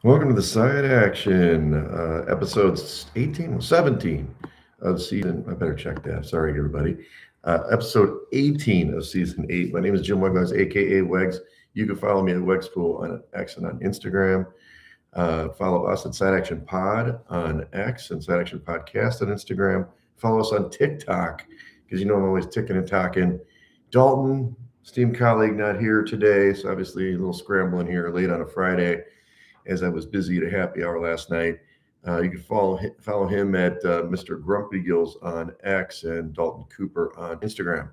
Welcome to the Side Action, episodes 18, 17 of season. I better check that. Sorry, everybody. Episode 18 of season 8. My name is Jim Wegs, aka Wegs. You can follow me at Wegspool on X and on Instagram. Follow us at Side Action Pod on X and Side Action Podcast on Instagram. Follow us on TikTok because you know I'm always ticking and talking. Dalton, esteemed colleague, not here today, so obviously a little scrambling here late on a Friday as I was busy at a happy hour last night. You can follow him at Mr. Grumpy Gills on X and Dalton Cooper on Instagram.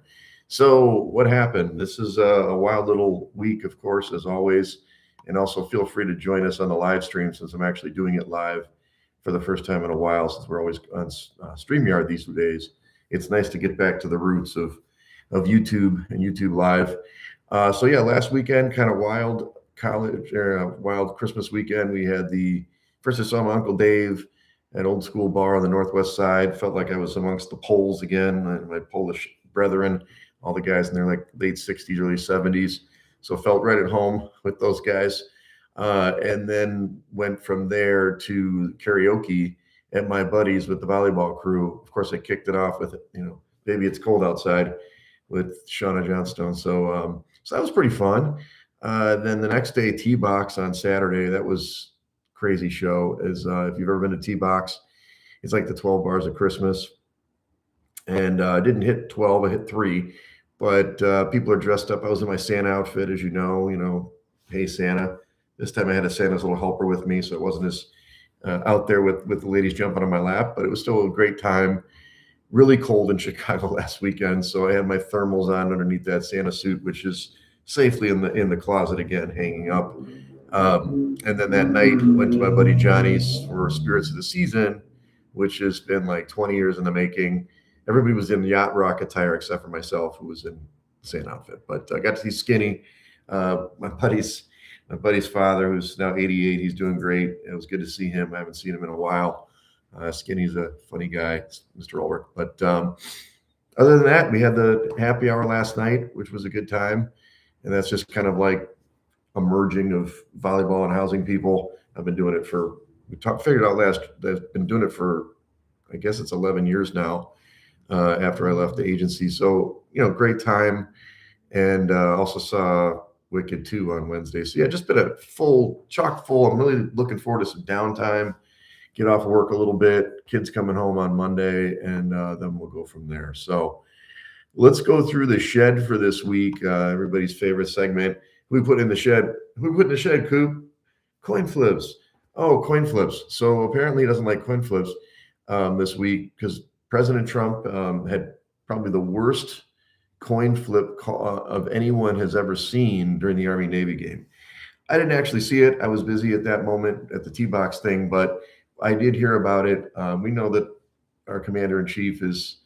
So, what happened? This is a wild little week, of course, as always. And also feel free to join us on the live stream since I'm actually doing it live for the first time in a while since we're always on StreamYard these days. It's nice to get back to the roots of YouTube and YouTube Live. So, yeah, last weekend, kind of wild wild Christmas weekend. We had first I saw my Uncle Dave at Old School Bar on the Northwest Side. Felt like I was amongst the Poles again, my Polish brethren, all the guys in their like late 60s, early 70s. So felt right at home with those guys. And then went from there to karaoke at my buddies with the volleyball crew. Of course, I kicked it off with, Baby It's Cold Outside with Shauna Johnstone. So that was pretty fun. Then the next day, T-Box on Saturday. That was crazy show. As if you've ever been to T-Box, it's like the 12 bars of Christmas. And I didn't hit 12, I hit 3. But people are dressed up. I was in my Santa outfit, as you know, hey Santa. This time I had a Santa's little helper with me, so it wasn't as out there with the ladies jumping on my lap, but it was still a great time. Really cold in Chicago last weekend, so I had my thermals on underneath that Santa suit, which is safely in the closet again, hanging up. And then that night went to my buddy Johnny's for Spirits of the Season, which has been like 20 years in the making. Everybody was in yacht rock attire except for myself, who was in the same outfit. But I got to see Skinny, my buddy's father, who's now 88. He's doing great. It was good to see him. I haven't seen him in a while. Skinny's a funny guy, Mr. Ulrich. But other than that, we had the happy hour last night, which was a good time. And that's just kind of like a merging of volleyball and housing people. I've been doing it figured out I've been doing it for, I guess it's 11 years now after I left the agency. So, great time. And also saw Wicked 2 on Wednesday. So, yeah, just been a chock full. I'm really looking forward to some downtime, get off of work a little bit, kids coming home on Monday, and then we'll go from there. So, let's go through the shed for this week. Everybody's favorite segment. Who we put in the shed? Coop? Coin flips. Oh, coin flips. So apparently he doesn't like coin flips this week because President Trump had probably the worst coin flip of anyone has ever seen during the Army-Navy game. I didn't actually see it. I was busy at that moment at the T-Box thing, but I did hear about it. We know that our commander-in-chief is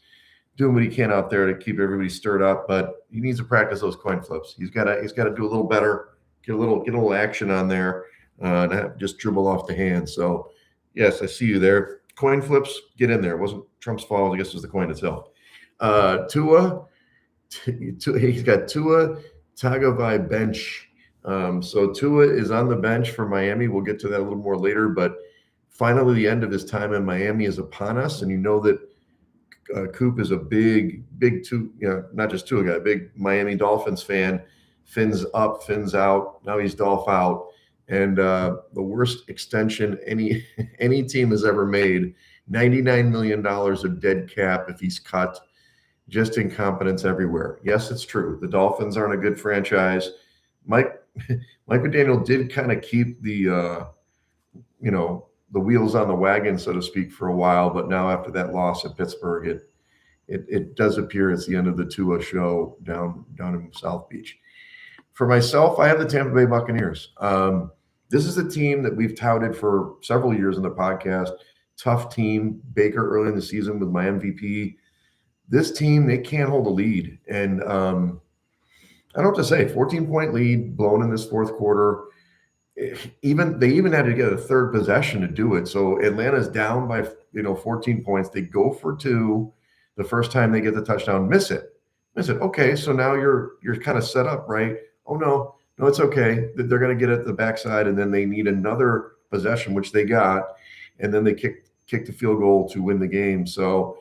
doing what he can out there to keep everybody stirred up, but he needs to practice those coin flips. He's got to do a little better, get a little action on there, not just dribble off the hand. So, yes, I see you there. Coin flips, get in there. It wasn't Trump's fault. I guess it was the coin itself. Tua, he's got Tua Tagovailoa bench. So Tua is on the bench for Miami. We'll get to that a little more later, but finally the end of his time in Miami is upon us, and you know that Coop is a big not just Tua guy, big Miami Dolphins fan. Fins up, fins out. Now he's Dolph out, and the worst extension any team has ever made. $99 million of dead cap if he's cut. Just incompetence everywhere. Yes, it's true. The Dolphins aren't a good franchise. Mike McDaniel did kind of keep the the wheels on the wagon, so to speak, for a while. But now after that loss at Pittsburgh, it does appear it's the end of the Tua show down in South Beach. For myself, I have the Tampa Bay Buccaneers. This is a team that we've touted for several years in the podcast. Tough team. Baker early in the season with my MVP. This team, they can't hold a lead. And I don't know what to say. 14-point lead blown in this fourth quarter. They even had to get a third possession to do it. So Atlanta's down by 14 points. They go for 2 the first time they get the touchdown, miss it. Okay, so now you're kind of set up, right? Oh no, it's okay. They're going to get at the backside, and then they need another possession, which they got, and then they kicked the field goal to win the game. So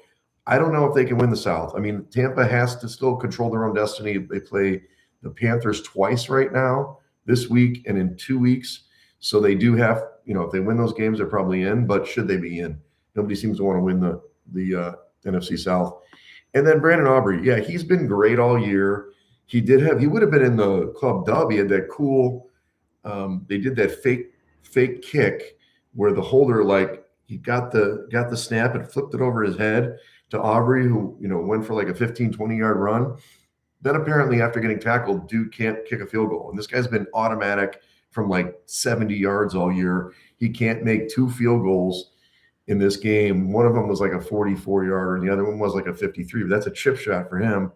I don't know if they can win the South. I mean, Tampa has to still control their own destiny. They play the Panthers twice right now, this week and in 2 weeks. So they do have, if they win those games, they're probably in. But should they be in? Nobody seems to want to win the NFC South. And then Brandon Aubrey, yeah, he's been great all year. He would have been in the club dub. He had that cool. They did that fake kick where the holder, like, he got the snap and flipped it over his head to Aubrey, who went for like a 15, 20-yard run. Then apparently after getting tackled, dude can't kick a field goal. And this guy's been automatic from like 70 yards all year. He can't make 2 field goals in this game. One of them was like a 44-yarder, and the other one was like a 53. But that's a chip shot for him.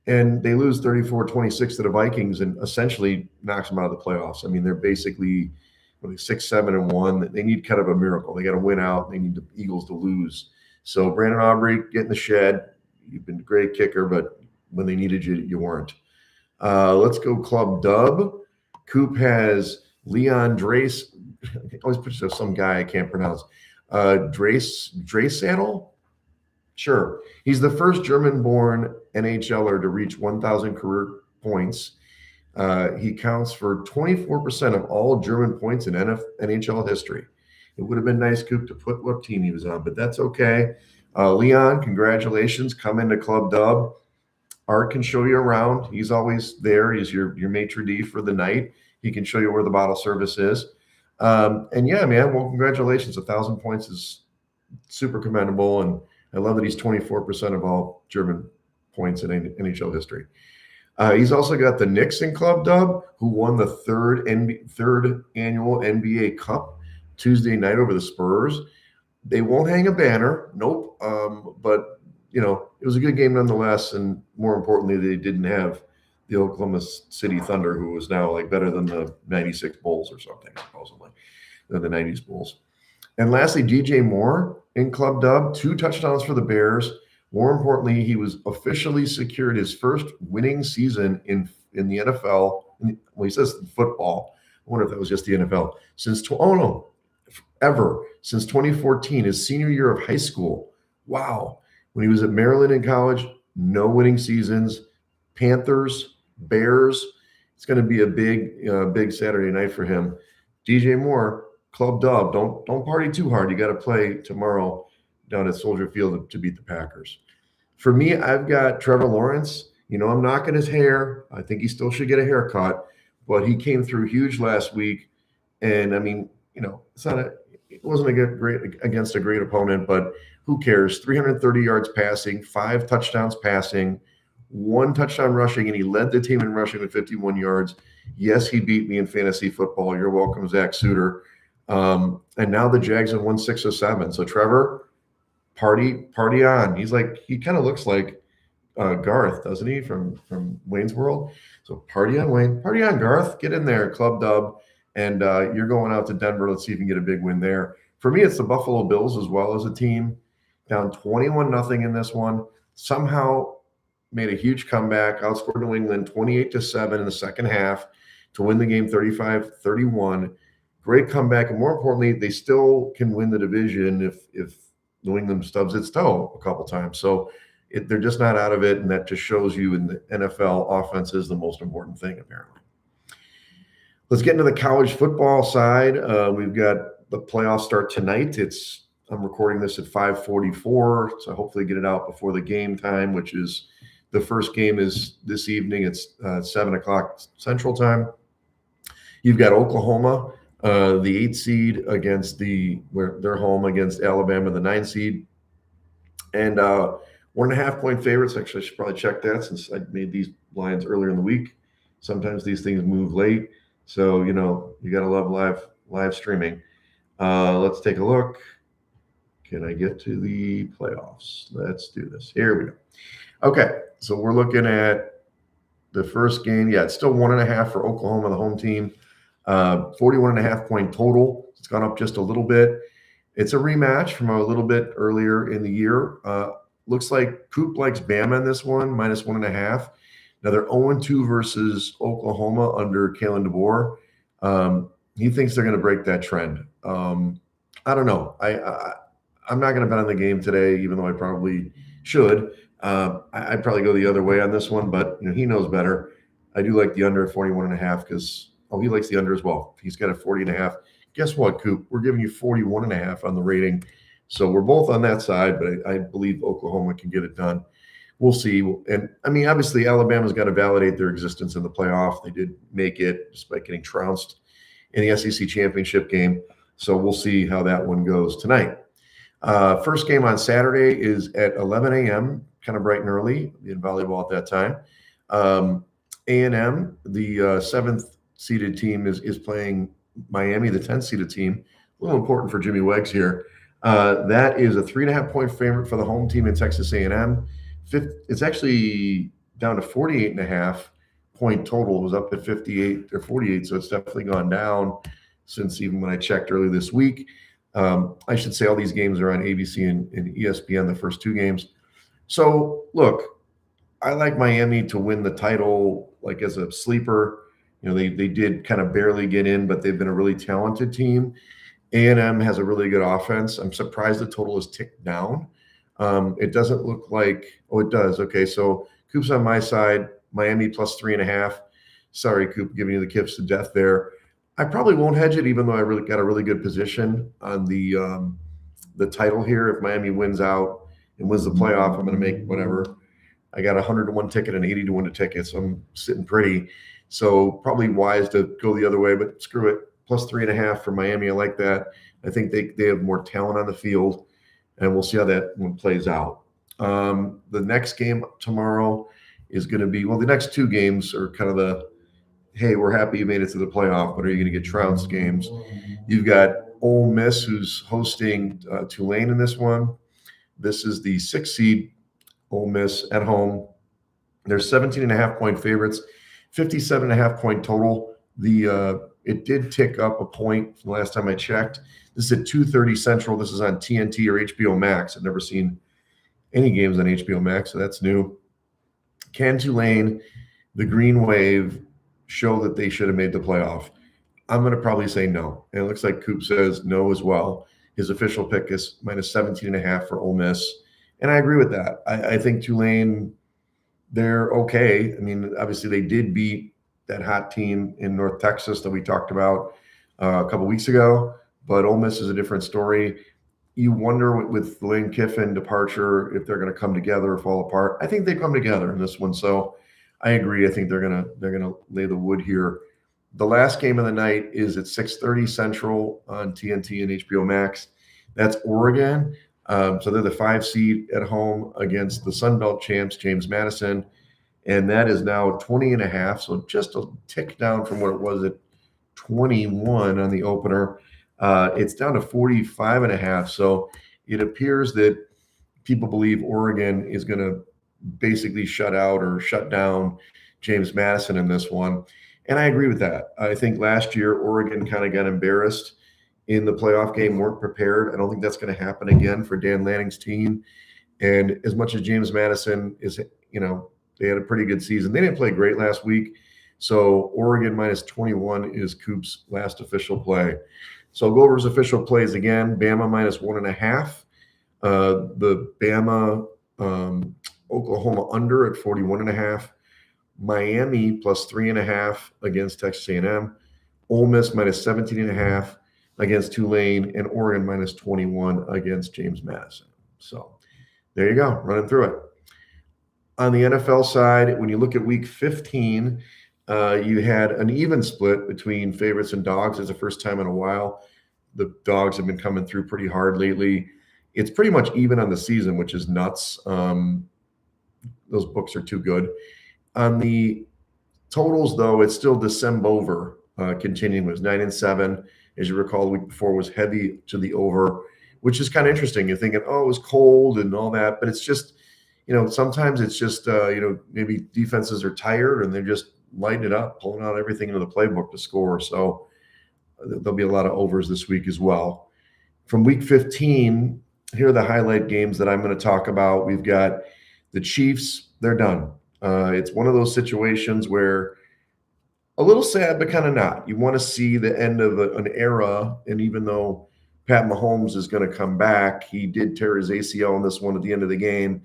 And they lose 34-26 to the Vikings and essentially knocks them out of the playoffs. I mean, they're basically 6-7-1. They need kind of a miracle. They got to win out. They need the Eagles to lose. So Brandon Aubrey, get in the shed. You've been a great kicker, but when they needed you, you weren't. Let's go Club Dub. Coop has Leon Drace. I always put some guy I can't pronounce. Draisaitl? Sure. He's the first German-born NHLer to reach 1,000 career points. He counts for 24% of all German points in NHL history. It would have been nice, Coop, to put what team he was on, but that's okay. Leon, congratulations. Come into Club Dub. Art can show you around. He's always there. He's your maitre d' for the night. He can show you where the bottle service is. And yeah, man, well, congratulations. 1,000 points is super commendable. And I love that he's 24% of all German points in NHL history. He's also got the Knicks in Club Dub, who won the third annual NBA Cup Tuesday night over the Spurs. They won't hang a banner. Nope. But, it was a good game nonetheless. And more importantly, they didn't have the Oklahoma City Thunder, who was now like better than the 96 Bulls or something, supposedly, than the 90s Bulls. And lastly, DJ Moore in Club Dub, 2 touchdowns for the Bears. More importantly, he was officially secured his first winning season in the NFL. Well, he says football. I wonder if that was just the NFL. Since 2014, his senior year of high school. Wow. When he was at Maryland in college, no winning seasons. Panthers, Bears. It's going to be a big Saturday night for him. DJ Moore, Club Dub. Don't party too hard. You got to play tomorrow down at Soldier Field to beat the Packers. For me, I've got Trevor Lawrence. I'm knocking his hair. I think he still should get a haircut, but he came through huge last week. And I mean, it wasn't against a great opponent, but who cares? 330 yards passing, 5 touchdowns passing, 1 touchdown rushing, and he led the team in rushing with 51 yards. Yes, he beat me in fantasy football. You're welcome, Zach Suter. And now the Jags have won 6 of 7. So Trevor, party on. He kind of looks like Garth, doesn't he, from Wayne's World? So party on, Wayne. Party on, Garth. Get in there, Club Dub. And you're going out to Denver. Let's see if you can get a big win there. For me, it's the Buffalo Bills as well as a team. Down 21-0 in this one. Somehow made a huge comeback, outscored New England 28-7 in the second half to win the game 35-31. Great comeback. And more importantly, they still can win the division if New England stubs its toe a couple times. So they're just not out of it. And that just shows you in the NFL, offense is the most important thing, apparently. Let's get into the college football side. We've got the playoffs start tonight. I'm recording this at 5:44, so hopefully get it out before the game time, which is the first game is this evening. It's 7 o'clock Central Time. You've got Oklahoma, the 8 seed where they're home against Alabama, the 9 seed, and 1.5 point favorites. Actually, I should probably check that since I made these lines earlier in the week. Sometimes these things move late. So, you got to love live streaming. Let's take a look. Can I get to the playoffs? Let's do this. Here we go. Okay, so we're looking at the first game. Yeah, it's still 1.5 for Oklahoma, the home team. 41.5 point total. It's gone up just a little bit. It's a rematch from a little bit earlier in the year. Looks like Coop likes Bama in this one, -1.5. Now they're 0-2 versus Oklahoma under Kalen DeBoer. He thinks they're going to break that trend. I don't know. I'm not going to bet on the game today, even though I probably should. I'd probably go the other way on this one, but he knows better. I do like the under at 41.5 because he likes the under as well. He's got a 40.5. Guess what, Coop? We're giving you 41.5 on the rating. So we're both on that side, but I believe Oklahoma can get it done. We'll see. And I mean, obviously, Alabama's got to validate their existence in the playoff. They did make it despite getting trounced in the SEC championship game. So we'll see how that one goes tonight. First game on Saturday is at 11 a.m., kind of bright and early in volleyball at that time. A&M, the seventh seeded team, is playing Miami, the 10th seeded team. A little important for Jimmy Wegs here. That is a 3.5-point favorite for the home team in Texas A&M. It's actually down to 48.5-point total. It was up at 58 or 48, so it's definitely gone down since even when I checked early this week. I should say all these games are on ABC and ESPN, the first two games. So, look, I like Miami to win the title like as a sleeper. They did kind of barely get in, but they've been a really talented team. A&M has a really good offense. I'm surprised the total is ticked down. It doesn't look like – it does. Okay, so Coop's on my side, Miami plus 3.5. Sorry, Coop, giving you the kips to death there. I probably won't hedge it, even though I really got a really good position on the title here. If Miami wins out and wins the playoff, I'm going to make whatever. I got 100 to 1 ticket and 80 to 1 ticket, so I'm sitting pretty. So probably wise to go the other way, but screw it. Plus 3.5 for Miami. I like that. I think they have more talent on the field, and we'll see how that one plays out. The next game tomorrow is going to be – the next two games are kind of the – hey, we're happy you made it to the playoff, but are you going to get trounced games? You've got Ole Miss, who's hosting Tulane in this one. This is the 6th seed, Ole Miss at home. They're 17.5-point favorites, 57.5-point total. It did tick up a point from the last time I checked. This is at 2:30 Central. This is on TNT or HBO Max. I've never seen any games on HBO Max, so that's new. Can Tulane, the Green Wave, show that they should have made the playoff? I'm going to probably say no. And it looks like Coop says no as well. His official pick is minus 17.5 for Ole Miss. And I agree with that. I think Tulane, they're okay. I mean, obviously they did beat that hot team in North Texas that we talked about a couple weeks ago. But Ole Miss is a different story. You wonder with Lane Kiffin departure if they're going to come together or fall apart. I think they come together in this one. So I agree. I think they're gonna lay the wood here. The last game of the night is at 6:30 Central on TNT and HBO Max. That's Oregon. So they're the 5 seed at home against the Sun Belt champs, James Madison, and that is now 20.5. So just a tick down from what it was at 21 on the opener. It's down to 45.5. So it appears that people believe Oregon is going to basically shut out or shut down James Madison in this one. And I agree with that. I think last year Oregon kind of got embarrassed in the playoff game, weren't prepared. I don't think that's going to happen again for Dan Lanning's team. And as much as James Madison is, they had a pretty good season. They didn't play great last week. So Oregon minus 21 is Coop's last official play. So I'll go over his official plays again. Bama minus 1.5. The Bama Oklahoma under at 41.5. Miami plus 3.5 against Texas A&M. Ole Miss minus 17.5 against Tulane, and Oregon minus 21 against James Madison. So there you go, running through it. On the NFL side, when you look at week 15, you had an even split between favorites and dogs. It's the first time in a while. The dogs have been coming through pretty hard lately. It's pretty much even on the season, which is nuts. Those books are too good. On the totals, though, it's still December over. Continuing, it was 9-7. As you recall, the week before was heavy to the over, which is kind of interesting. You're thinking, oh, it was cold and all that, but it's just, sometimes it's just, maybe defenses are tired and they're just lighting it up, pulling out everything into the playbook to score. So there'll be a lot of overs this week as well. From week 15, here are the highlight games that I'm going to talk about. We've got the Chiefs. They're done. It's one of those situations where A little sad, but kind of not. You want to see the end of an era, and even though Pat Mahomes is going to come back, he did tear his ACL in this one at the end of the game.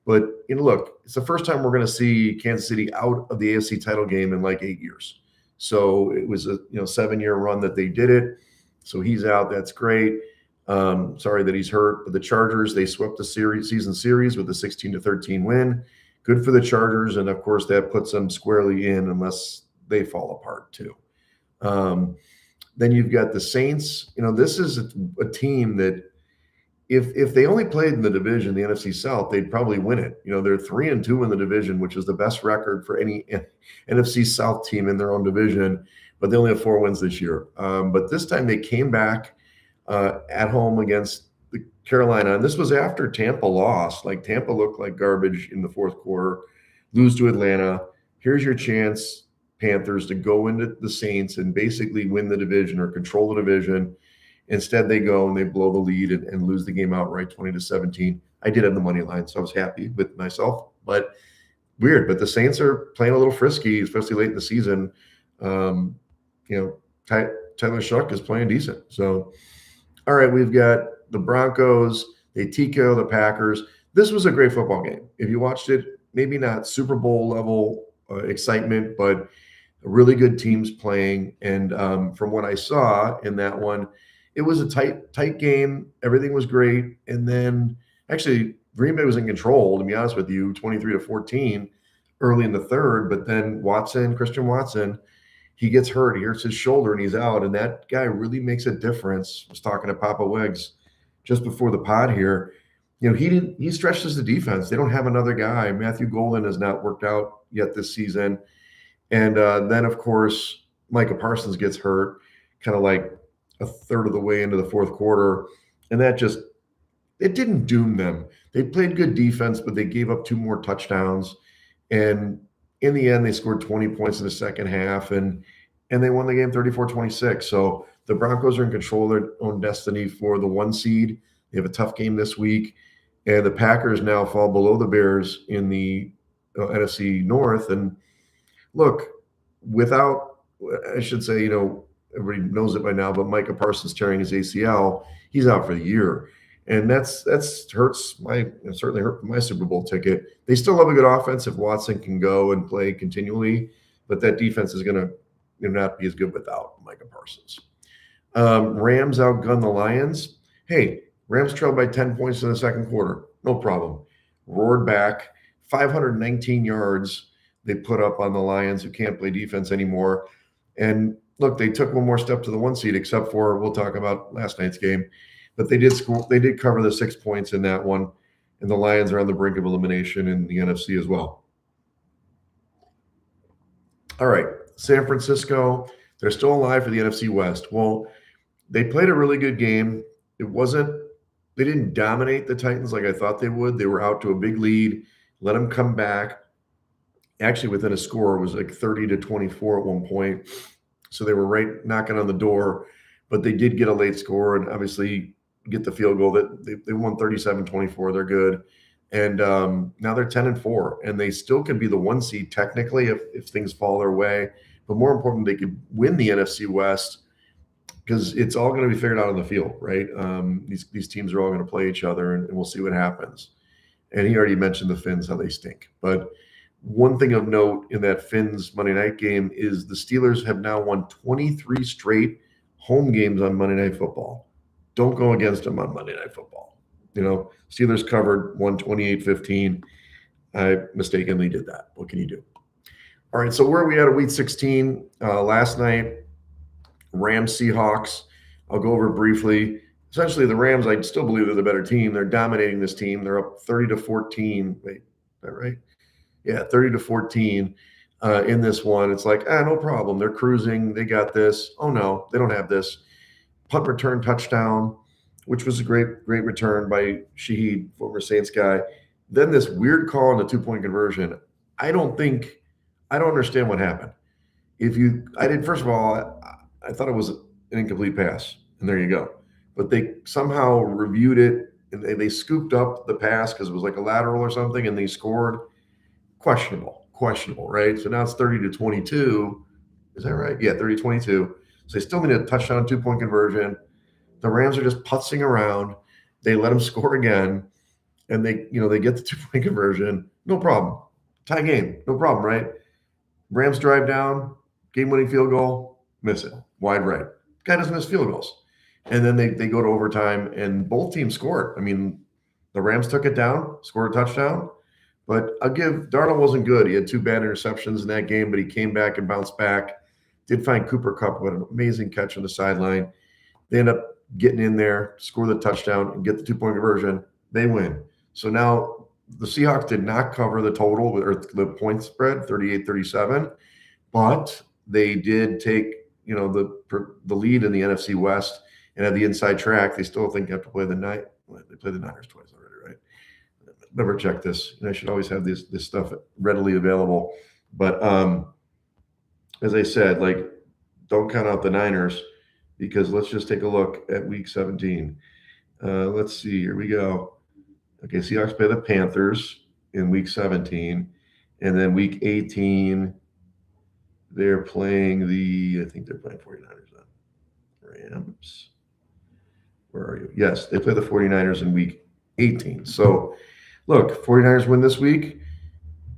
But look, it's the first time we're going to see Kansas City out of the AFC title game in like 8 years. So it was a 7-year run that they did it. So he's out. That's great. Sorry that he's hurt. But the Chargers, they swept the season series with a 16-13 win. Good for the Chargers, and of course that puts them squarely in unless they fall apart too. Then you've got the Saints. This is a team that if they only played in the division, the NFC South, they'd probably win it. They're 3-2 in the division, which is the best record for any NFC South team in their own division, but they only have 4 wins this year. But this time they came back at home against the Carolina, and this was after Tampa lost. Like Tampa looked like garbage in the fourth quarter, lose to Atlanta. Here's your chance, Panthers, to go into the Saints and basically win the division or control the division. Instead, they go and they blow the lead and lose the game outright, 20-17. I did have the money line, so I was happy with myself. But weird. But the Saints are playing a little frisky, especially late in the season. Tyler Shuck is playing decent. So, all right, we've got the Broncos. They TKO the Packers. This was a great football game. If you watched it, maybe not Super Bowl level excitement, but really good teams playing. And from what I saw in that one, it was a tight game. Everything was great. And then actually Green Bay was in control, to be honest with you, 23-14 early in the third. But then Christian Watson, he gets hurt. He hurts his shoulder and he's out. And that guy really makes a difference. I was talking to Papa Wegs just before the pod here. He stretches the defense. They don't have another guy. Matthew Golden has not worked out yet this season. And then, of course, Micah Parsons gets hurt kind of like a third of the way into the fourth quarter. And it didn't doom them. They played good defense, but they gave up 2 more touchdowns. And in the end, they scored 20 points in the second half, and they won the game 34-26. So the Broncos are in control of their own destiny for the 1 seed. They have a tough game this week. And the Packers now fall below the Bears in the NFC North. And look, I should say, everybody knows it by now, but Micah Parsons tearing his ACL, he's out for the year. And that's certainly hurt my Super Bowl ticket. They still have a good offense if Watson can go and play continually, but that defense is going to not be as good without Micah Parsons. Rams outgunned the Lions. Hey, Rams trailed by 10 points in the second quarter. No problem. Roared back. 519 yards they put up on the Lions, who can't play defense anymore. And look, they took one more step to the 1 seed, except for, we'll talk about last night's game. But they did cover the 6 points in that one. And the Lions are on the brink of elimination in the NFC as well. All right, San Francisco, they're still alive for the NFC West. Well, they played a really good game. They didn't dominate the Titans like I thought they would. They were out to a big lead, let them come back. Actually, within a score, it was like 30-24 at one point. So they were right knocking on the door, but they did get a late score and obviously get the field goal. That they won 37-24. They're good. And now they're 10-4, and they still can be the 1 seed technically if things fall their way. But more important, they could win the NFC West, because it's all going to be figured out on the field, right? These teams are all going to play each other, and we'll see what happens. And he already mentioned the Finns, how they stink. But one thing of note in that Finns Monday night game is the Steelers have now won 23 straight home games on Monday Night Football. Don't go against them on Monday Night Football. Steelers covered 128-15. I mistakenly did that. What can you do? All right, so where are we at Week 16? Last night, Rams Seahawks. I'll go over briefly. Essentially, the Rams, I still believe they're the better team. They're dominating this team. They're up 30-14. Wait, is that right? Yeah, 30-14 in this one. It's like, no problem. They're cruising. They got this. Oh, no, they don't have this. Punt return touchdown, which was a great return by Shaheed, former Saints guy. Then this weird call on the 2-point conversion. I don't understand what happened. First of all, I thought it was an incomplete pass, and there you go. But they somehow reviewed it, and they scooped up the pass because it was like a lateral or something, and they scored. Questionable, right? So now it's 30-22. Is that right? Yeah, 30-22. So they still need a touchdown, 2-point conversion. The Rams are just putzing around. They let them score again, and they get the 2-point conversion. No problem. Tie game. No problem, right? Rams drive down, game-winning field goal, miss it. Wide right. Guy doesn't miss field goals. And then they go to overtime, and both teams scored. I mean, the Rams took it down, scored a touchdown. But I'll give Darnold wasn't good. He had 2 bad interceptions in that game, but he came back and bounced back. Did find Cooper Kupp with an amazing catch on the sideline. They end up getting in there, score the touchdown, and get the 2-point conversion. They win. So now the Seahawks did not cover the total or the point spread, 38-37, but they did take the lead in the NFC West and had the inside track. They still think they have to play the night. They play the Niners twice already, right? Never check this. I should always have this stuff readily available. But as I said, don't count out the Niners, because let's just take a look at week 17. Let's see. Here we go. Okay, Seahawks play the Panthers in week 17. And then week 18, they're playing I think they're playing 49ers then. Rams. Where are you? Yes, they play the 49ers in week 18. So, look, 49ers win this week.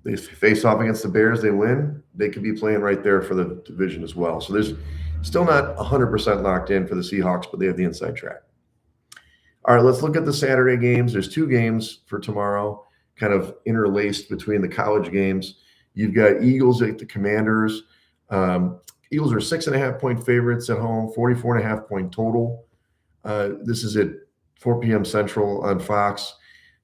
They face off against the Bears. They win. They could be playing right there for the division as well. So there's still not 100% locked in for the Seahawks, but they have the inside track. All right, let's look at the Saturday games. There's 2 games for tomorrow, kind of interlaced between the college games. You've got Eagles at the Commanders. Eagles are 6.5-point favorites at home, 44.5-point total. This is at 4 p.m. Central on Fox.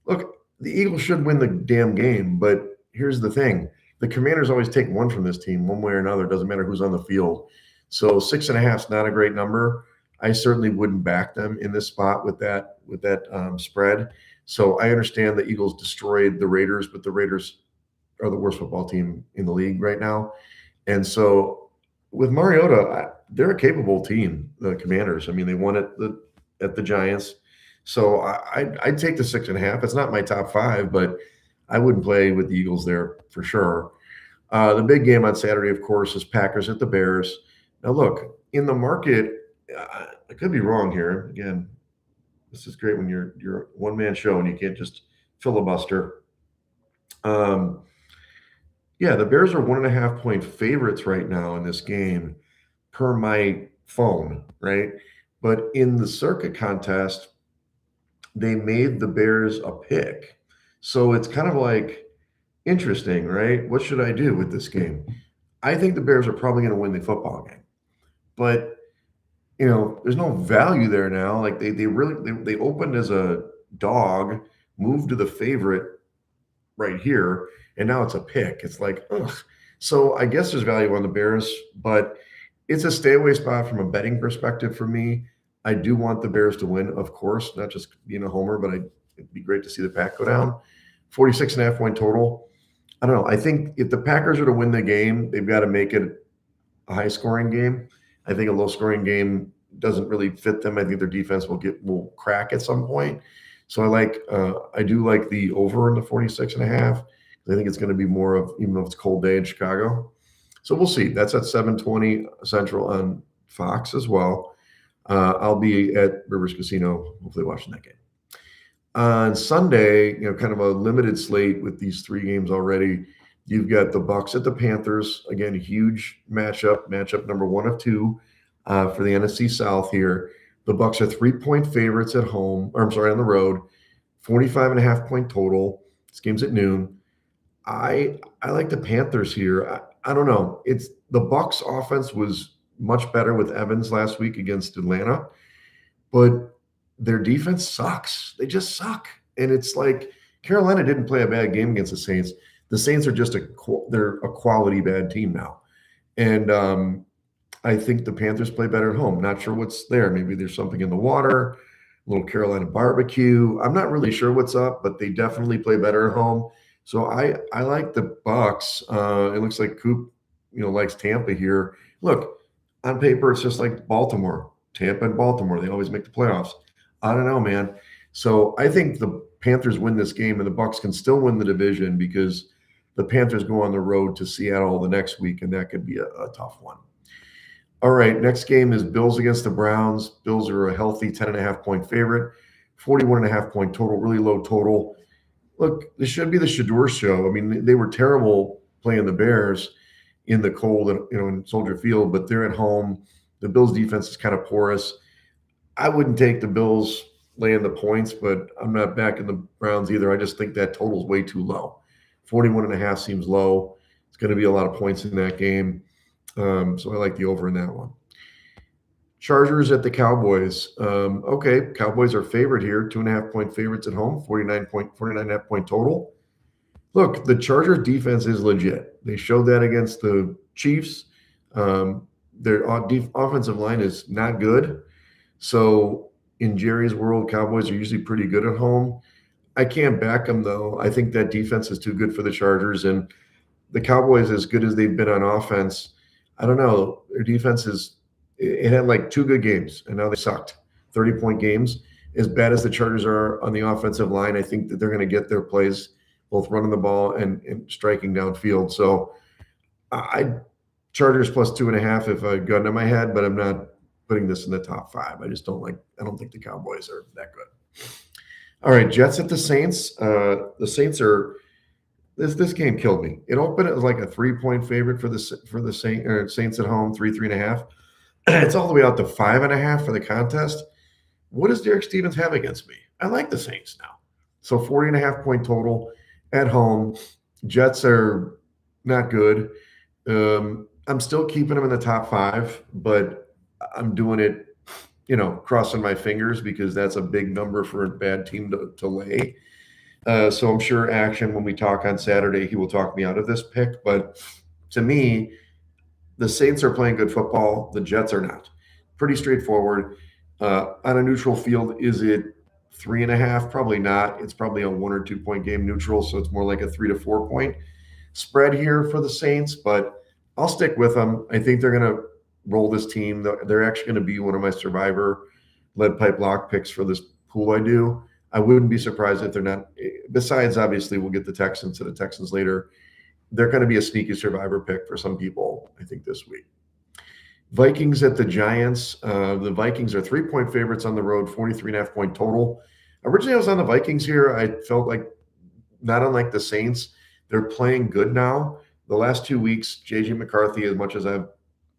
Look, the Eagles should win the damn game, but here's the thing. The Commanders always take one from this team one way or another. It doesn't matter who's on the field. So 6.5 is not a great number. I certainly wouldn't back them in this spot with that spread. So I understand the Eagles destroyed the Raiders, but the Raiders are the worst football team in the league right now. And so with Mariota, they're a capable team, the Commanders. I mean, they won at the Giants. So I'd take the 6.5. It's not my top 5, but I wouldn't play with the Eagles there for sure. The big game on Saturday, of course, is Packers at the Bears. Now, look, in the market, I could be wrong here. Again, this is great when you're a one-man show and you can't just filibuster. Yeah, the Bears are 1.5-point favorites right now in this game per my phone, right? But in the circuit contest, they made the Bears a pick. So it's kind of like interesting, right? What should I do with this game? I think the Bears are probably going to win the football game. But, there's no value there now. Like they opened as a dog, moved to the favorite right here, and now it's a pick. It's like, ugh. So I guess there's value on the Bears, but it's a stay away spot from a betting perspective for me. I do want the Bears to win, of course, not just being a homer, but it'd be great to see the Pack go down. 46.5-point total. I don't know. I think if the Packers are to win the game, they've got to make it a high-scoring game. I think a low-scoring game doesn't really fit them. I think their defense will crack at some point. So I do like the over in the 46.5. I think it's going to be more of, even though it's a cold day in Chicago. So we'll see. That's at 7:20 Central on Fox as well. I'll be at Rivers Casino, hopefully watching that game. On Sunday, kind of a limited slate with these 3 games already. You've got the Bucs at the Panthers. Again, huge matchup number 1 of 2 for the NFC South here. The Bucs are 3-point favorites at home, on the road, 45.5-point total. This game's at noon. I like the Panthers here. I don't know. It's the Bucs offense was much better with Evans last week against Atlanta, but their defense sucks. They just suck. And it's like Carolina didn't play a bad game against the Saints. The Saints are just they're a quality bad team now. And I think the Panthers play better at home. Not sure what's there. Maybe there's something in the water, a little Carolina barbecue. I'm not really sure what's up, but they definitely play better at home. So I like the Bucs. It looks like Coop, likes Tampa here. Look, on paper, it's just like Baltimore, Tampa and Baltimore. They always make the playoffs. I don't know, man. So I think the Panthers win this game and the Bucs can still win the division because the Panthers go on the road to Seattle the next week, and that could be a tough one. All right, next game is Bills against the Browns. Bills are a healthy 10.5 point favorite, 41.5 point total, really low total. Look, this should be the Shador show. I mean, they were terrible playing the Bears in the cold, in Soldier Field, but they're at home. The Bills defense is kind of porous. I wouldn't take the Bills laying the points, but I'm not backing the Browns either. I just think that total's way too low. 41.5 seems low. It's going to be a lot of points in that game. So I like the over in that one. Chargers at the Cowboys. Okay, Cowboys are favored here, 2.5 point favorites at home, 49.5 point total. Look, the Chargers defense is legit. They showed that against the Chiefs. Their offensive line is not good. So in Jerry's world, Cowboys are usually pretty good at home. I can't back them though. I think that defense is too good for the Chargers, and the Cowboys, as good as they've been on offense, I don't know. Their defense is. It had like two good games, and now they sucked. 30-point games. As bad as the Chargers are on the offensive line, I think that they're going to get their plays, both running the ball and striking downfield. So I Chargers plus 2.5 if I gun to my head, but I'm not putting this in the top five. I just don't like. I don't think the Cowboys are that good. All right, Jets at the Saints. The Saints are. This game killed me. It opened as like a 3-point favorite for the Saints at home, 3.5. It's all the way out to 5.5 for the contest. What does Derek Stevens have against me? I like the Saints now. So 40.5 point total at home. Jets are not good. I'm still keeping them in the top five, but I'm doing it, crossing my fingers because that's a big number for a bad team to lay. So I'm sure Action, when we talk on Saturday, he will talk me out of this pick. But to me, the Saints are playing good football. The Jets are not. Pretty straightforward. On a neutral field, is it 3.5? Probably not. It's probably a 1 or 2 point game neutral, so it's more like a 3 to 4 point spread here for the Saints. But I'll stick with them. I think they're going to roll this team. They're actually going to be one of my survivor lead pipe lock picks for this pool I do. I wouldn't be surprised if they're not. Besides, obviously, we'll get the Texans to the Texans later. They're going to be a sneaky survivor pick for some people, I think, this week. Vikings at the Giants. The Vikings are 3-point favorites on the road, 43.5 point total. Originally, I was on the Vikings here. I felt like, not unlike the Saints, they're playing good now. The last 2 weeks, J.J. McCarthy, as much as I've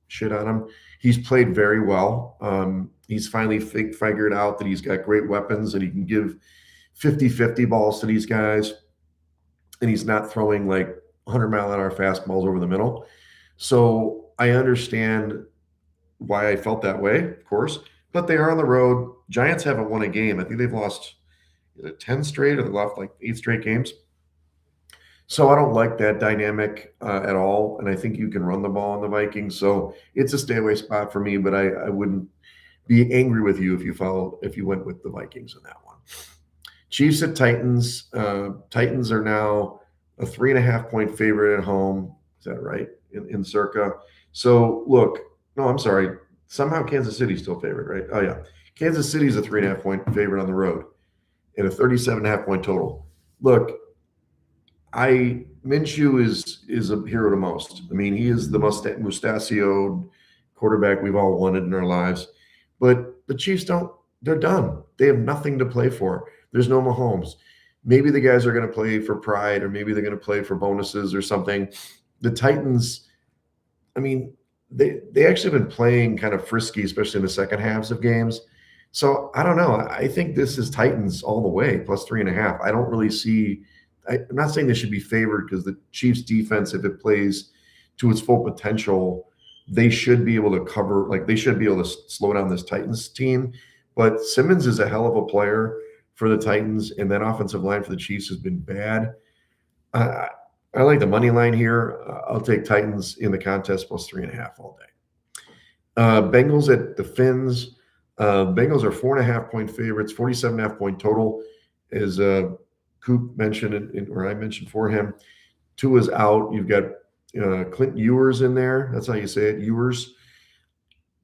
shit on him, he's played very well. He's finally figured out that he's got great weapons and he can give 50-50 balls to these guys. And he's not throwing like 100-mile-an-hour fastballs over the middle. So I understand why I felt that way, of course. But they are on the road. Giants haven't won a game. I think they've lost 10 straight or they've lost like 8 straight games. So I don't like that dynamic at all. And I think you can run the ball on the Vikings. So it's a stay away spot for me, but I wouldn't be angry with you if you went with the Vikings in that one. Chiefs at Titans. Titans are now a 3.5 point favorite at home. Is that right? In Circa. So look, no, I'm sorry. Somehow Kansas City's still favored, right? Oh yeah. Kansas City's a 3.5 point favorite on the road and a 37.5 point total. Look, Minshew is a hero to most. I mean, he is the mustachioed quarterback we've all wanted in our lives. But the Chiefs they're done. They have nothing to play for. There's no Mahomes. Maybe the guys are going to play for pride, or maybe they're going to play for bonuses or something. The Titans, I mean, they actually have been playing kind of frisky, especially in the second halves of games. So I don't know. I think this is Titans all the way, plus 3.5. I don't really see. I'm not saying they should be favored because the Chiefs defense, if it plays to its full potential, they should be able to cover, like they should be able to slow down this Titans team. But Simmons is a hell of a player for the Titans, and that offensive line for the Chiefs has been bad. I like the money line here. I'll take Titans in the contest plus 3.5 all day. Bengals at the Finns. Bengals are 4.5 point favorites, 47.5 point total. As Coop mentioned, or I mentioned for him, Tua's out. You've got Clint Ewers in there. That's how you say it, Ewers.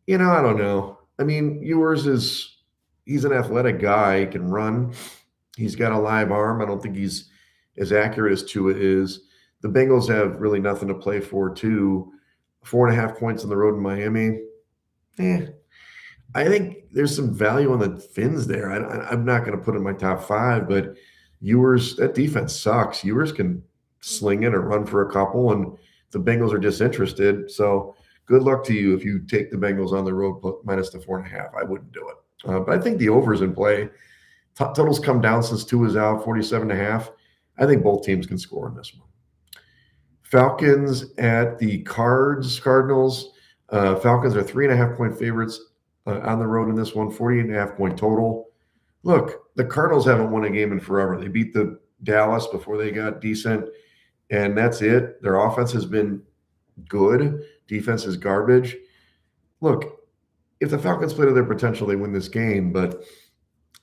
I don't know. I mean, he's an athletic guy. He can run. He's got a live arm. I don't think he's as accurate as Tua is. The Bengals have really nothing to play for, too. 4.5 points on the road in Miami. Eh, I think there's some value on the Finns there. I'm not going to put in my top five, but Ewers, that defense sucks. Ewers can sling it or run for a couple, and the Bengals are disinterested. So good luck to you if you take the Bengals on the road minus the 4.5. I wouldn't do it. But I think the over's in play. Totals come down since two is out, 47.5. I think both teams can score in this one. Falcons at the Cardinals. Falcons are 3.5 point favorites on the road in this one, 48.5 point total. Look, the Cardinals haven't won a game in forever. They beat the Dallas before they got decent, and that's it. Their offense has been good. Defense is garbage. Look, if the Falcons play to their potential, they win this game, but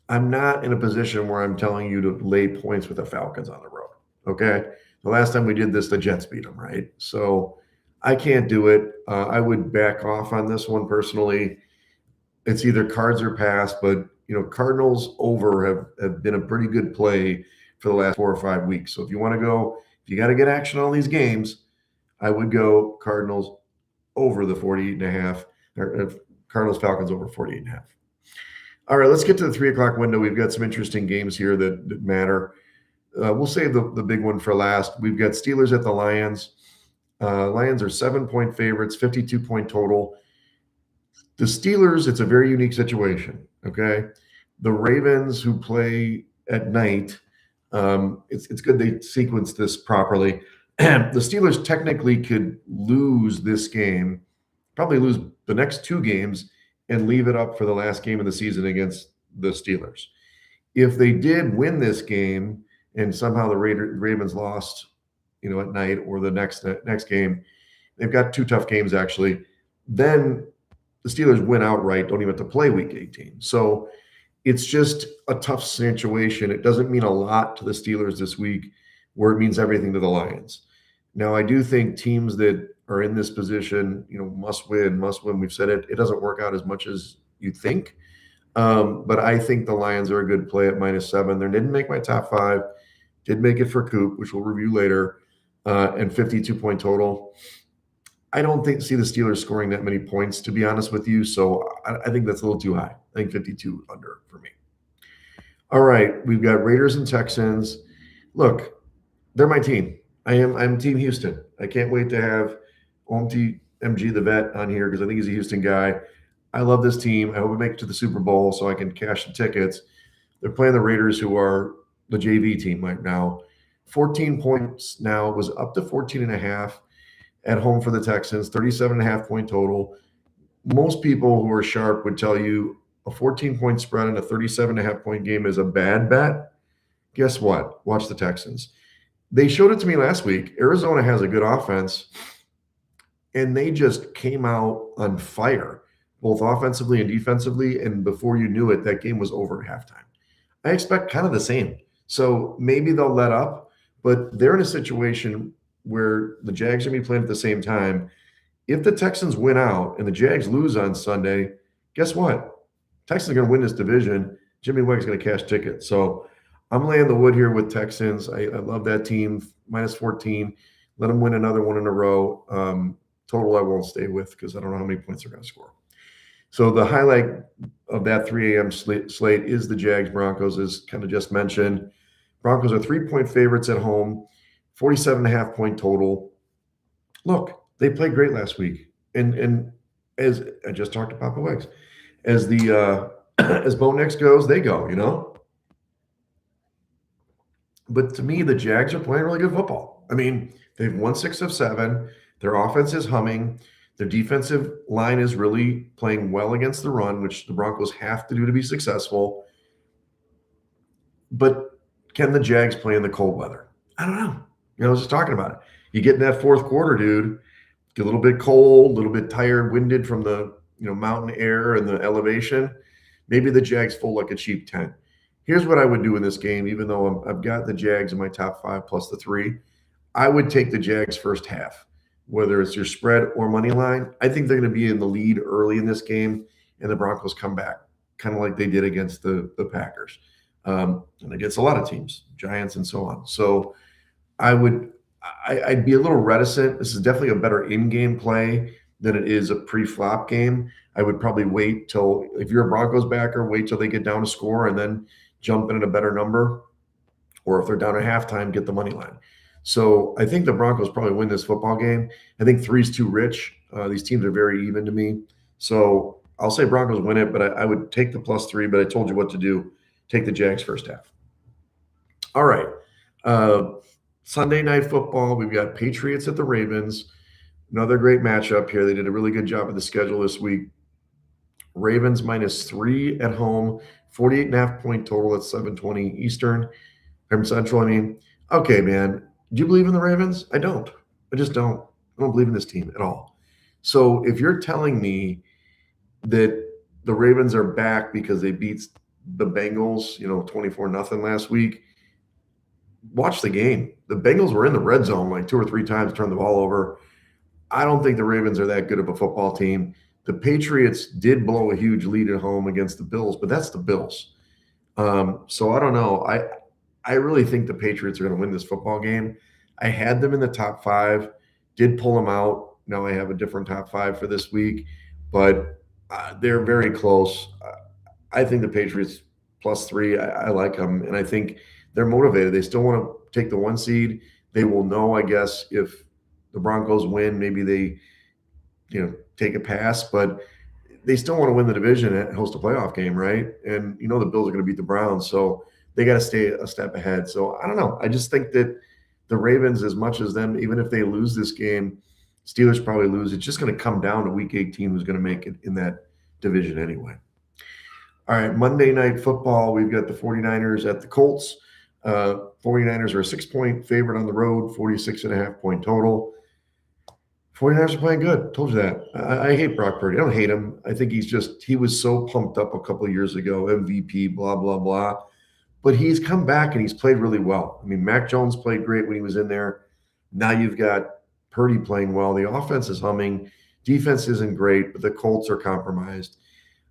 I'm not in a position where I'm telling you to lay points with the Falcons on the road. Okay. The last time we did this, the Jets beat them, right? So I can't do it. I would back off on this one personally. It's either cards or pass, but Cardinals over have been a pretty good play for the last 4 or 5 weeks. So if you want to go, if you got to get action on all these games, I would go Cardinals over the 48.5, or Cardinals Falcons over 48.5. All right, let's get to the 3 o'clock window. We've got some interesting games here that matter. We'll save the big one for last. We've got Steelers at the Lions. Lions are 7 point favorites, 52 point total. The Steelers, it's a very unique situation. Okay. The Ravens, who play at night, it's good they sequence this properly. The Steelers technically could lose this game, probably lose the next two games, and leave it up for the last game of the season against the Steelers. If they did win this game and somehow the Ravens lost, at night or the next game, they've got two tough games actually. Then the Steelers win outright, don't even have to play Week 18. So it's just a tough situation. It doesn't mean a lot to the Steelers this week, where it means everything to the Lions. Now, I do think teams that are in this position, must win. We've said it. It doesn't work out as much as you think. But I think the Lions are a good play at -7. They didn't make my top five, did make it for Coop, which we'll review later, and 52 point total. I don't see the Steelers scoring that many points, to be honest with you. So I think that's a little too high. I think 52 under for me. All right, we've got Raiders and Texans. Look, they're my team. I'm Team Houston. I can't wait to have MG the vet on here because I think he's a Houston guy. I love this team. I hope we make it to the Super Bowl so I can cash the tickets. They're playing the Raiders, who are the JV team right now. 14 points now. It was up to 14.5 at home for the Texans. 37.5 point total. Most people who are sharp would tell you a 14 point spread in a 37.5 point game is a bad bet. Guess what? Watch the Texans. They showed it to me last week. Arizona has a good offense, and they just came out on fire, both offensively and defensively. And before you knew it, that game was over at halftime. I expect kind of the same. So maybe they'll let up, but they're in a situation where the Jags are going to be playing at the same time. If the Texans win out and the Jags lose on Sunday, guess what? Texans are going to win this division. Jimmy Wegs is going to cash tickets. So I'm laying the wood here with Texans. I love that team, -14. Let them win another one in a row. Total I won't stay with because I don't know how many points they're going to score. So the highlight of that 3 a.m. slate is the Jags-Broncos, as kind of just mentioned. Broncos are 3 point favorites at home, 47.5 point total. Look, they played great last week. And as I just talked to Papa Wegs, as the as Bo Nix goes, they go, But to me, the Jags are playing really good football. I mean, they've won 6 of 7. Their offense is humming. Their defensive line is really playing well against the run, which the Broncos have to do to be successful. But can the Jags play in the cold weather? I don't know. I was just talking about it. You get in that fourth quarter, dude, get a little bit cold, a little bit tired, winded from the mountain air and the elevation. Maybe the Jags fold like a cheap tent. Here's what I would do in this game, even though I've got the Jags in my top 5 plus the 3. I would take the Jags first half, whether it's your spread or money line. I think they're going to be in the lead early in this game, and the Broncos come back, kind of like they did against the Packers, and against a lot of teams, Giants and so on. So I'd be a little reticent. This is definitely a better in-game play than it is a pre-flop game. I would probably wait till, if you're a Broncos backer, wait till they get down to score and then jump in at a better number. Or if they're down at halftime, get the money line. So I think the Broncos probably win this football game. I think three's too rich. These teams are very even to me. So I'll say Broncos win it, but I would take the +3, but I told you what to do. Take the Jags first half. All right. Sunday night football, we've got Patriots at the Ravens. Another great matchup here. They did a really good job of the schedule this week. Ravens -3 at home, 48.5-point total at 7:20 Eastern. From Central, I mean, okay, man. Do you believe in the Ravens? I don't. I just don't. I don't believe in this team at all. So if you're telling me that the Ravens are back because they beat the Bengals, 24-0 last week, watch the game. The Bengals were in the red zone like 2 or 3 times, turned the ball over. I don't think the Ravens are that good of a football team. The Patriots did blow a huge lead at home against the Bills, but that's the Bills. So I don't know. I really think the Patriots are going to win this football game. I had them in the top 5, did pull them out. Now I have a different top 5 for this week, but they're very close. I think the Patriots +3, I like them, and I think they're motivated. They still want to take the 1 seed. They will know, I guess, if the Broncos win, maybe they, take a pass, but they still want to win the division and host a playoff game, right? And the Bills are going to beat the Browns, so they got to stay a step ahead. So I don't know. I just think that the Ravens, as much as them, even if they lose this game, Steelers probably lose. It's just going to come down to Week 18 who's going to make it in that division anyway. All right, Monday Night Football, we've got the 49ers at the Colts. 49ers are a 6-point favorite on the road, 46.5-point total. 49ers are playing good. Told you that. I hate Brock Purdy. I don't hate him. I think he was so pumped up a couple of years ago, MVP, blah, blah, blah. But he's come back and he's played really well. I mean, Mac Jones played great when he was in there. Now you've got Purdy playing well. The offense is humming. Defense isn't great, but the Colts are compromised.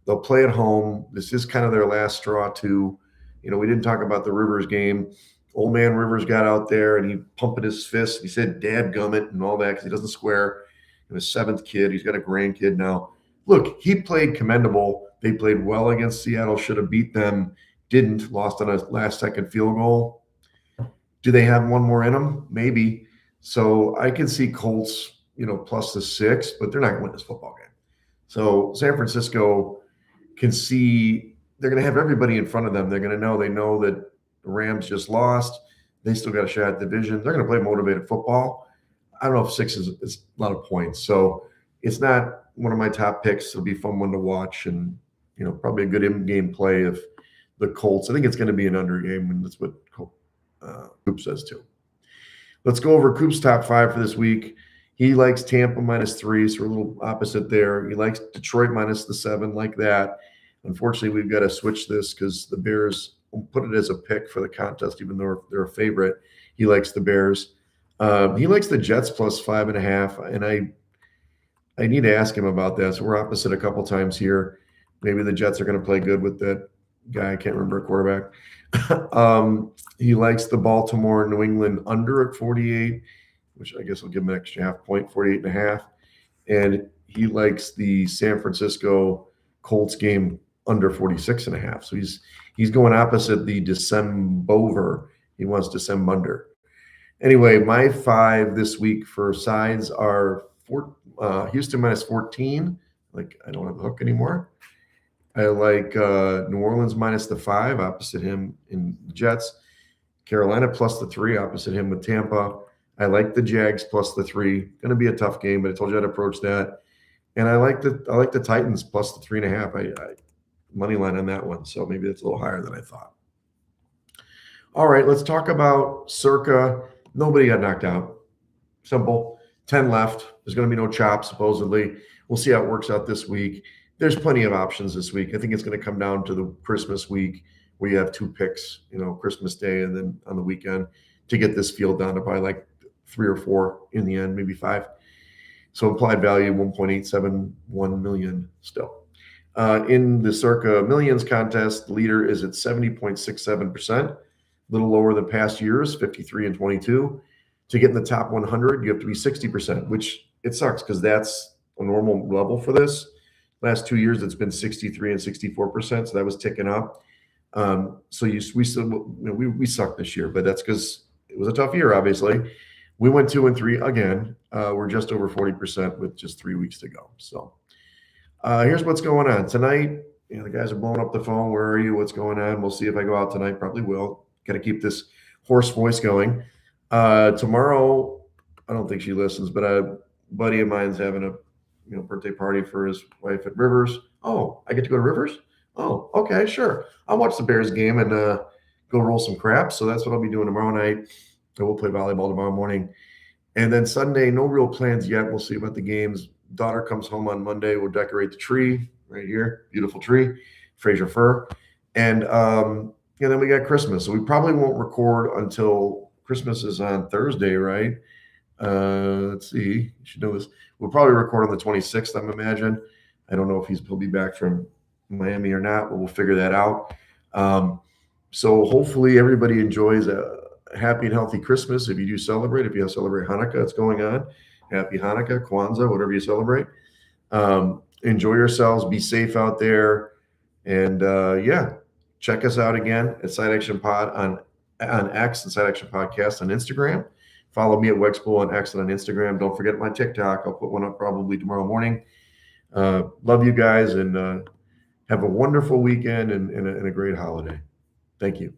They'll play at home. This is kind of their last straw, too. We didn't talk about the Rivers game. Old man Rivers got out there and he pumped his fist. He said, "Dadgummit," and all that because he doesn't swear. And his 7th kid. He's got a grandkid now. Look, he played commendable. They played well against Seattle. Should have beat them. Didn't. Lost on a last-second field goal. Do they have one more in them? Maybe. So I can see Colts, plus the 6, but they're not going to win this football game. So San Francisco can see they're going to have everybody in front of them. They know that the Rams just lost. They still got a shot at the division. They're going to play motivated football. I don't know if 6 is a lot of points. So it's not one of my top picks. It'll be a fun one to watch and, probably a good in-game play of the Colts. I think it's going to be an under game, and that's what Coop says too. Let's go over Coop's top 5 for this week. He likes Tampa -3, so we're a little opposite there. He likes Detroit -7, like that. Unfortunately, we've got to switch this because the Bears put it as a pick for the contest, even though they're a favorite. He likes the Bears. He likes the Jets +5.5, and I need to ask him about that. So we're opposite a couple times here. Maybe the Jets are going to play good with that guy. I can't remember a quarterback. He likes the Baltimore New England under at 48, which I guess will give him an extra half point, 48.5. And he likes the San Francisco Colts game under 46.5. So he's going opposite the December. He wants December under. Anyway, my 5 this week for sides are Houston -14. Like, I don't have a hook anymore. I like New Orleans -5, opposite him in Jets. Carolina +3, opposite him with Tampa. I like the Jags +3. Going to be a tough game, but I told you I'd approach that. And I like the Titans +3.5. I money line on that one, so maybe that's a little higher than I thought. All right, let's talk about Circa. Nobody got knocked out. Simple. 10 left. There's going to be no chop, supposedly. We'll see how it works out this week. There's plenty of options this week. I think it's going to come down to the Christmas week where you have 2 picks, Christmas Day and then on the weekend to get this field down to probably like 3 or 4 in the end, maybe 5. So implied value 1.871 million still. In the Circa Millions contest, the leader is at 70.67%, a little lower than past years, 53 and 22. To get in the top 100, you have to be 60%, which it sucks because that's a normal level for this. Last 2 years, it's been 63 and 64%, so that was ticking up. So we still, we sucked this year, but that's because it was a tough year. Obviously, we went 2-3 again. We're just over 40% with just 3 weeks to go. So here's what's going on tonight. The guys are blowing up the phone. Where are you? What's going on? We'll see if I go out tonight. Probably will. Got to keep this hoarse voice going. Tomorrow, I don't think she listens, but a buddy of mine's having a birthday party for his wife at Rivers. Oh, I get to go to Rivers? Oh, okay, sure. I'll watch the Bears game and go roll some craps. So that's what I'll be doing tomorrow night. And we'll play volleyball tomorrow morning. And then Sunday, no real plans yet. We'll see about the games. Daughter comes home on Monday. We'll decorate the tree right here. Beautiful tree, Fraser fir. And then we got Christmas. So we probably won't record until Christmas is on Thursday, right? Let's see. You should know this. We'll probably record on the 26th, I'm imagine. I don't know if he'll be back from Miami or not, but we'll figure that out. So hopefully everybody enjoys a happy and healthy Christmas. If you do celebrate, if you have celebrate Hanukkah, it's going on. Happy Hanukkah, Kwanzaa, whatever you celebrate. Enjoy yourselves. Be safe out there. And check us out again at Side Action Pod on X and Side Action Podcast on Instagram. Follow me at Wegs on X and on Instagram. Don't forget my TikTok. I'll put one up probably tomorrow morning. Love you guys and have a wonderful weekend and a great holiday. Thank you.